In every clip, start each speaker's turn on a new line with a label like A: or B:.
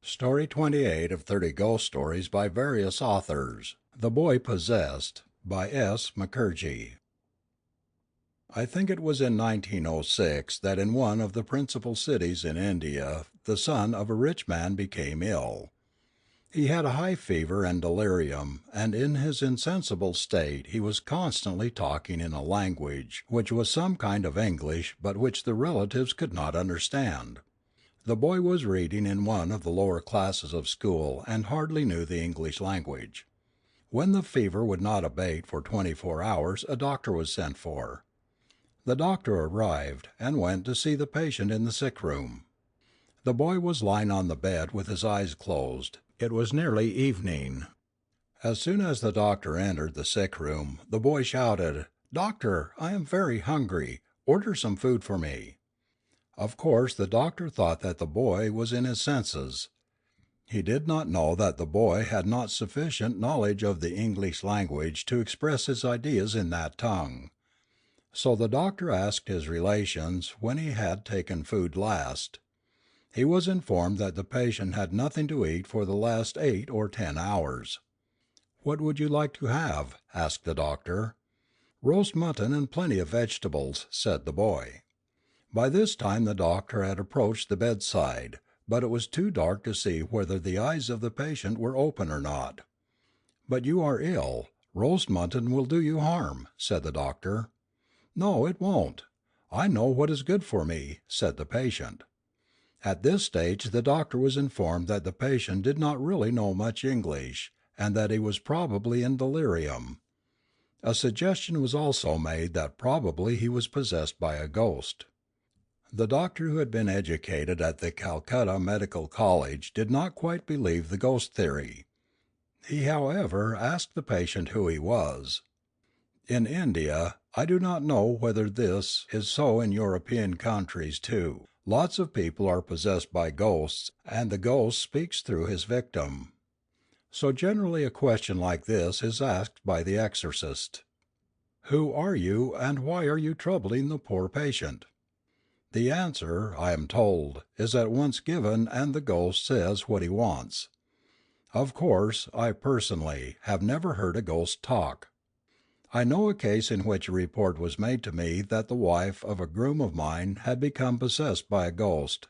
A: Story 28 of 30 Ghost Stories by various authors. The Boy Possessed by S. Mukerji. I think it was in 1906 that in one of the principal cities in India the son of a rich man became ill. He had a high fever and delirium, and in his insensible state he was constantly talking in a language which was some kind of English but which the relatives could not understand. The boy was reading in one of the lower classes of school and hardly knew the English language. When the fever would not abate for 24 hours a doctor was sent for. The doctor arrived, and went to see the patient in the sick room. The boy was lying on the bed with his eyes closed. It was nearly evening. As soon as the doctor entered the sick room, the boy shouted, "Doctor, I am very hungry. Order some food for me." Of course the doctor thought that the boy was in his senses. He did not know that the boy had not sufficient knowledge of the English language to express his ideas in that tongue. So the doctor asked his relations when he had taken food last. He was informed that the patient had nothing to eat for the last 8 or 10 hours. "What would you like to have?" asked the doctor. "Roast mutton and plenty of vegetables," said the boy. By this time the doctor had approached the bedside, but it was too dark to see whether the eyes of the patient were open or not. "But you are ill. Roast mutton will do you harm," said the doctor. "No, it won't. I know what is good for me," said the patient. At this stage the doctor was informed that the patient did not really know much English, and that he was probably in delirium. A suggestion was also made that probably he was possessed by a ghost. The doctor, who had been educated at the Calcutta Medical College, did not quite believe the ghost theory. He, however, asked the patient who he was. In India, I do not know whether this is so in European countries too, lots of people are possessed by ghosts, and the ghost speaks through his victim. So generally a question like this is asked by the exorcist: "Who are you, and why are you troubling the poor patient?" The answer, I am told, is at once given and the ghost says what he wants. Of course, I personally have never heard a ghost talk. I know a case in which a report was made to me that the wife of a groom of mine had become possessed by a ghost.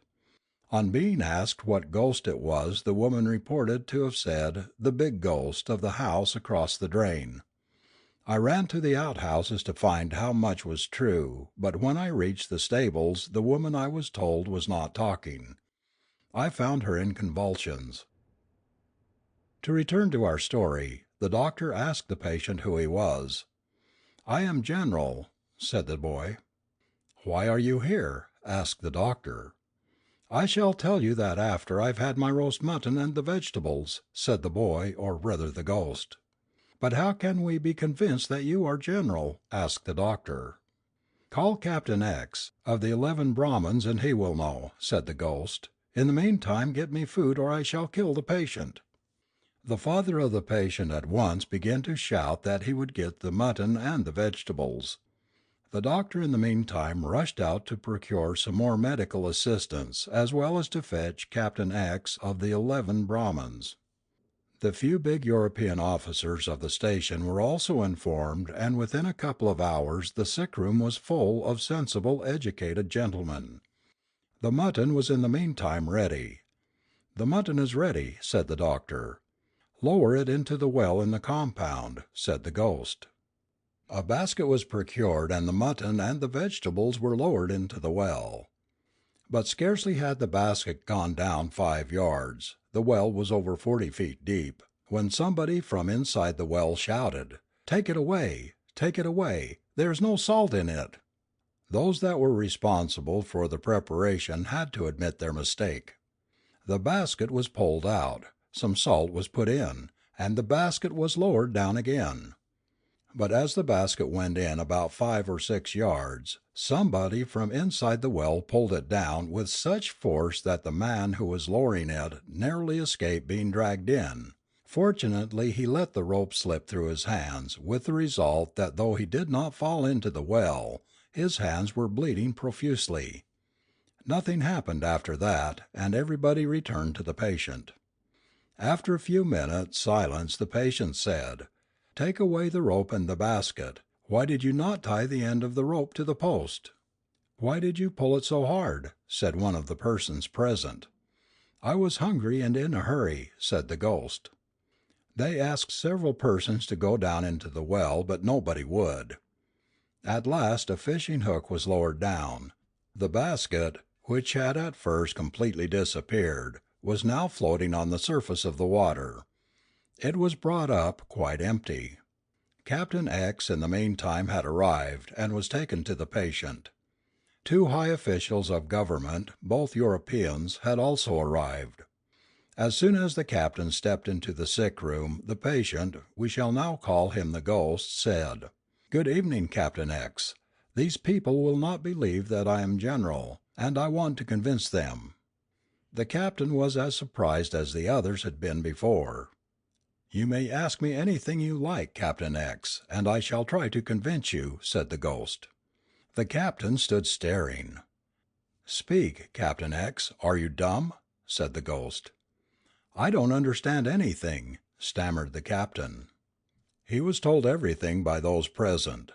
A: On being asked what ghost it was, the woman reported to have said, "The big ghost of the house across the drain." I ran to the outhouses to find how much was true, but when I reached the stables the woman, I was told, was not talking. I found her in convulsions. To return to our story, the doctor asked the patient who he was. "I am General," said the boy. "Why are you here?" asked the doctor. "I shall tell you that after I've had my roast mutton and the vegetables," said the boy, or rather the ghost. "But how can we be convinced that you are General?" asked the doctor. "Call Captain X, of the 11 Brahmins, and he will know," said the ghost. "In the meantime get me food or I shall kill the patient." The father of the patient at once began to shout that he would get the mutton and the vegetables. The doctor in the meantime rushed out to procure some more medical assistance, as well as to fetch Captain X of the 11 Brahmins. The few big European officers of the station were also informed, and within a couple of hours the sick room was full of sensible, educated gentlemen. The mutton was in the meantime ready. "The mutton is ready," said the doctor. "Lower it into the well in the compound," said the ghost. A basket was procured, and the mutton and the vegetables were lowered into the well. But scarcely had the basket gone down 5 yards, the well was over 40 feet deep, when somebody from inside the well shouted, "Take it away! Take it away! There is no salt in it!" Those that were responsible for the preparation had to admit their mistake. The basket was pulled out, some salt was put in, and the basket was lowered down again. But as the basket went in about 5 or 6 yards, somebody from inside the well pulled it down with such force that the man who was lowering it narrowly escaped being dragged in. Fortunately he let the rope slip through his hands, with the result that though he did not fall into the well, his hands were bleeding profusely. Nothing happened after that, and everybody returned to the patient. After a few minutes' silence the patient said, "Take away the rope and the basket. Why did you not tie the end of the rope to the post?" "Why did you pull it so hard?" said one of the persons present. "I was hungry and in a hurry," said the ghost. They asked several persons to go down into the well, but nobody would. At last a fishing hook was lowered down. The basket, which had at first completely disappeared, was now floating on the surface of the water. It was brought up quite empty. Captain X in the meantime had arrived, and was taken to the patient. Two high officials of government, both Europeans, had also arrived. As soon as the captain stepped into the sick room, the patient, we shall now call him the ghost, said, "Good evening, Captain X. These people will not believe that I am General, and I want to convince them." The captain was as surprised as the others had been before. "You may ask me anything you like, Captain X, and I shall try to convince you," said the ghost. The captain stood staring. "Speak, Captain X, are you dumb?" said the ghost. "I don't understand anything," stammered the captain. He was told everything by those present.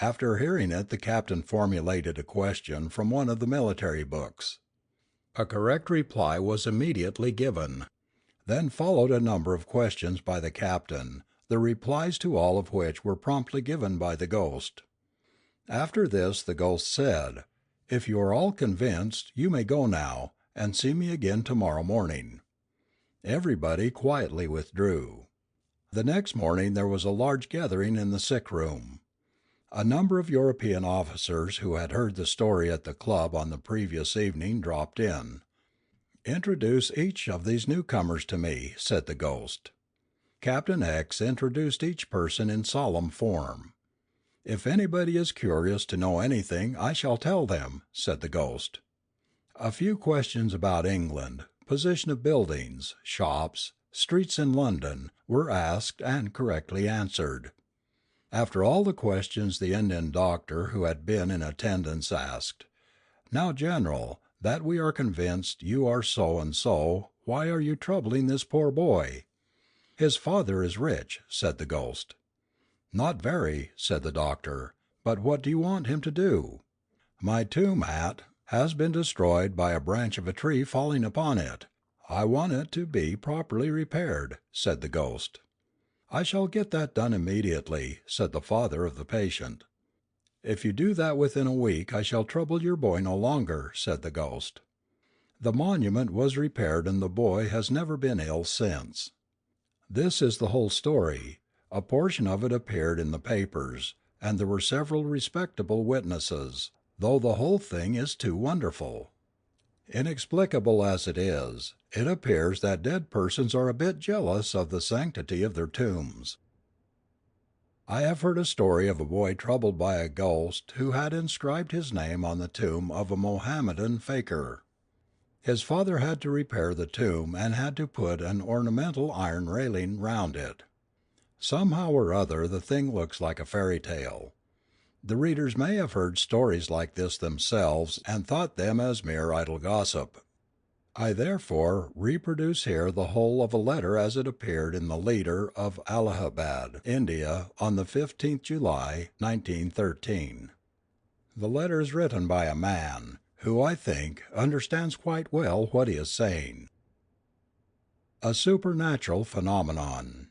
A: After hearing it, the captain formulated a question from one of the military books. A correct reply was immediately given. Then followed a number of questions by the captain, the replies to all of which were promptly given by the ghost. After this the ghost said, "If you are all convinced, you may go now, and see me again tomorrow morning." Everybody quietly withdrew. The next morning there was a large gathering in the sick room. A number of European officers who had heard the story at the club on the previous evening dropped in. "Introduce each of these newcomers to me," said the ghost. Captain X introduced each person in solemn form. "If anybody is curious to know anything, I shall tell them," said the ghost. A few questions about England, position of buildings, shops, streets in London, were asked and correctly answered. After all the questions the Indian doctor who had been in attendance asked, "Now, General, that we are convinced you are so and so, why are you troubling this poor boy?" "His father is rich," said the ghost. "Not very," said the doctor, "but what do you want him to do?" "My tomb has been destroyed by a branch of a tree falling upon it. I want it to be properly repaired," said the ghost. "I shall get that done immediately," said the father of the patient. "If you do that within a week I shall trouble your boy no longer," said the ghost. The monument was repaired and the boy has never been ill since. This is the whole story. A portion of it appeared in the papers, and there were several respectable witnesses, though the whole thing is too wonderful. Inexplicable as it is, it appears that dead persons are a bit jealous of the sanctity of their tombs. I have heard a story of a boy troubled by a ghost who had inscribed his name on the tomb of a Mohammedan fakir. His father had to repair the tomb and had to put an ornamental iron railing round it. Somehow or other the thing looks like a fairy tale. The readers may have heard stories like this themselves and thought them as mere idle gossip. I therefore reproduce here the whole of a letter as it appeared in the Leader of Allahabad, India, on the 15th July, 1913. The letter is written by a man who, I think, understands quite well what he is saying. A Supernatural Phenomenon.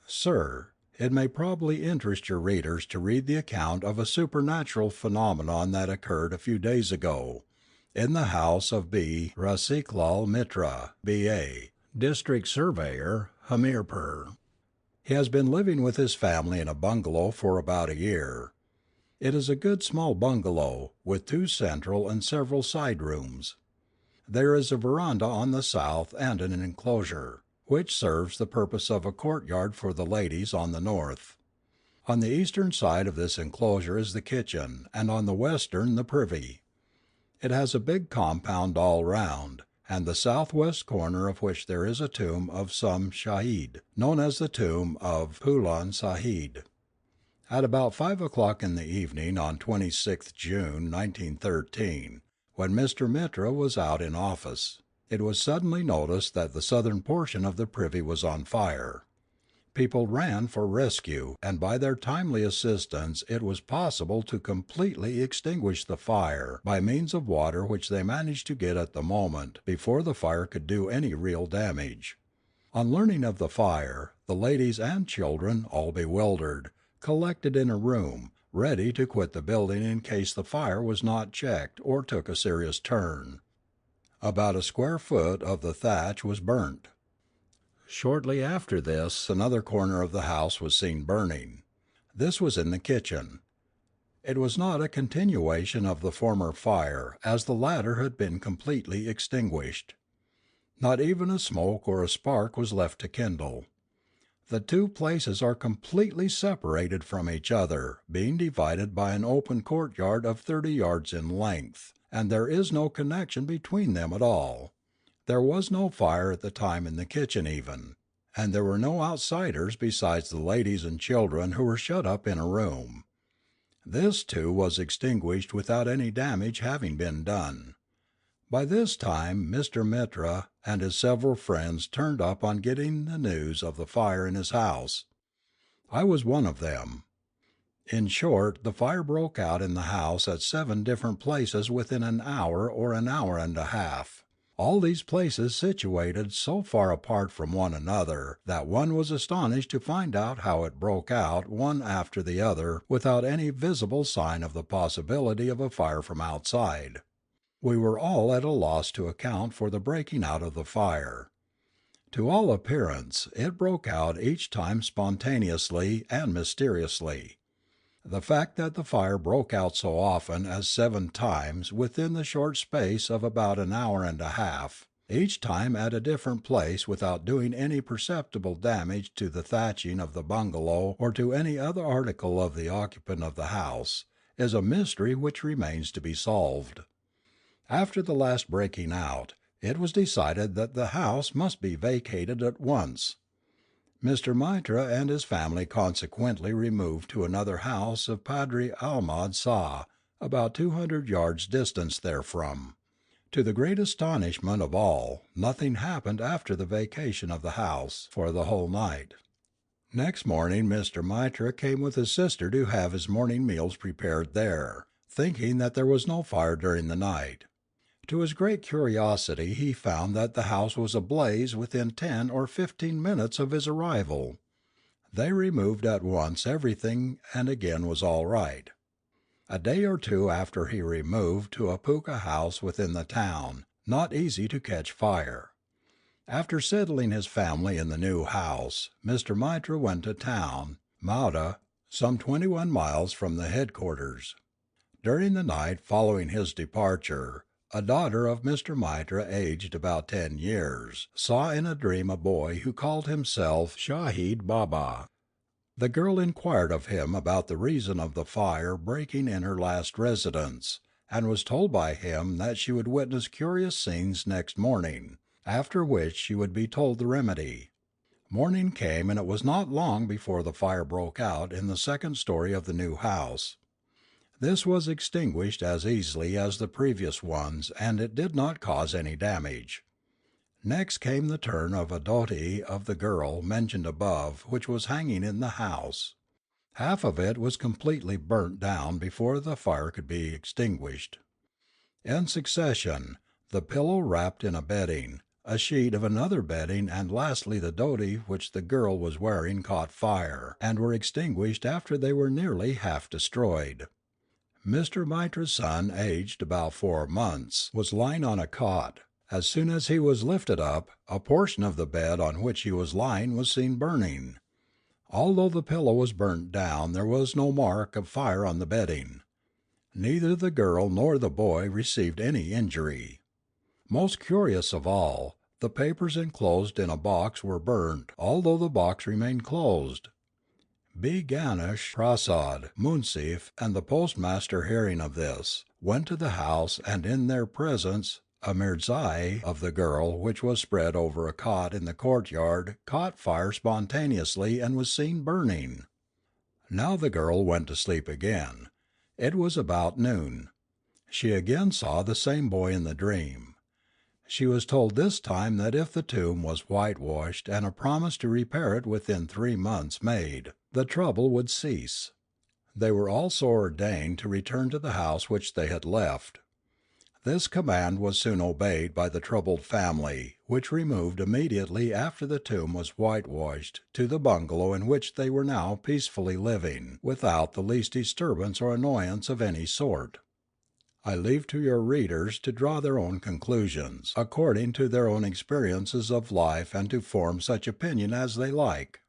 A: Sir, it may probably interest your readers to read the account of a supernatural phenomenon that occurred a few days ago, in the house of B. Rasiklal Mitra, B.A., District Surveyor, Hamirpur. He has been living with his family in a bungalow for about a year. It is a good small bungalow, with 2 central and several side rooms. There is a veranda on the south and an enclosure, which serves the purpose of a courtyard for the ladies, on the north. On the eastern side of this enclosure is the kitchen, and on the western the privy. It has a big compound all round, and the southwest corner of which there is a tomb of some Shahid, known as the tomb of Phulan Sahid. At about 5 o'clock in the evening on 26th June, 1913, when Mr. Mitra was out in office, it was suddenly noticed that the southern portion of the privy was on fire. People ran for rescue, and by their timely assistance it was possible to completely extinguish the fire by means of water which they managed to get at the moment before the fire could do any real damage. On learning of the fire, the ladies and children, all bewildered, collected in a room, ready to quit the building in case the fire was not checked or took a serious turn. About a square foot of the thatch was burnt. Shortly after this another corner of the house was seen burning. This was in the kitchen. It was not a continuation of the former fire, as the latter had been completely extinguished. Not even a smoke or a spark was left to kindle. The two places are completely separated from each other, being divided by an open courtyard of 30 yards in length, and there is no connection between them at all. There was no fire at the time in the kitchen even, and there were no outsiders besides the ladies and children who were shut up in a room. This too was extinguished without any damage having been done. By this time Mr. Mitra and his several friends turned up on getting the news of the fire in his house. I was one of them. In short, the fire broke out in the house at 7 different places within an hour or an hour and a half. All these places situated so far apart from one another that one was astonished to find out how it broke out one after the other without any visible sign of the possibility of a fire from outside. We were all at a loss to account for the breaking out of the fire. To all appearance, it broke out each time spontaneously and mysteriously. The fact that the fire broke out so often as 7 times within the short space of about an hour and a half, each time at a different place without doing any perceptible damage to the thatching of the bungalow or to any other article of the occupant of the house, is a mystery which remains to be solved. After the last breaking out, it was decided that the house must be vacated at once. Mr. Mitra and his family consequently removed to another house of Padre Ahmad Sah, about 200 yards distant therefrom. To the great astonishment of all, nothing happened after the vacation of the house for the whole night. Next morning Mr. Mitra came with his sister to have his morning meals prepared there, thinking that there was no fire during the night. To his great curiosity he found that the house was ablaze within 10 or 15 minutes of his arrival. They removed at once everything and again was all right. A day or two after he removed to a pucca house within the town, not easy to catch fire. After settling his family in the new house, Mr. Mitra went to town, Mauda, some 21 miles from the headquarters. During the night following his departure, a daughter of Mr. Mitra, aged about 10 years, saw in a dream a boy who called himself Shahid Baba. The girl inquired of him about the reason of the fire breaking in her last residence, and was told by him that she would witness curious scenes next morning, after which she would be told the remedy. Morning came, and it was not long before the fire broke out in the second story of the new house. This was extinguished as easily as the previous ones, and it did not cause any damage. Next came the turn of a dhoti of the girl mentioned above, which was hanging in the house. Half of it was completely burnt down before the fire could be extinguished. In succession, the pillow wrapped in a bedding, a sheet of another bedding, and lastly the dhoti which the girl was wearing caught fire, and were extinguished after they were nearly half destroyed. Mr. Mitra's son, aged about 4 months, was lying on a cot. As soon as he was lifted up, a portion of the bed on which he was lying was seen burning. Although the pillow was burnt down, there was no mark of fire on the bedding. Neither the girl nor the boy received any injury. Most curious of all, the papers enclosed in a box were burnt, although the box remained closed. B. Ganesh Prasad, Munsif, and the postmaster, hearing of this, went to the house, and in their presence a mirzai of the girl, which was spread over a cot in the courtyard, caught fire spontaneously and was seen burning. Now the girl went to sleep again. It was about noon. She again saw the same boy in the dream. She was told this time that if the tomb was whitewashed and a promise to repair it within 3 months made, the trouble would cease. They were also ordained to return to the house which they had left. This command was soon obeyed by the troubled family, which removed immediately after the tomb was whitewashed to the bungalow in which they were now peacefully living, without the least disturbance or annoyance of any sort. I leave to your readers to draw their own conclusions, according to their own experiences of life, and to form such opinion as they like.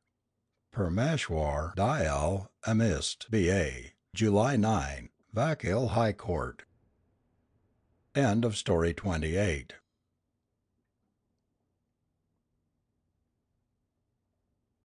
A: Permeshwar Dayal Amist, B.A. July 9, Vakil High Court. End of Story 28.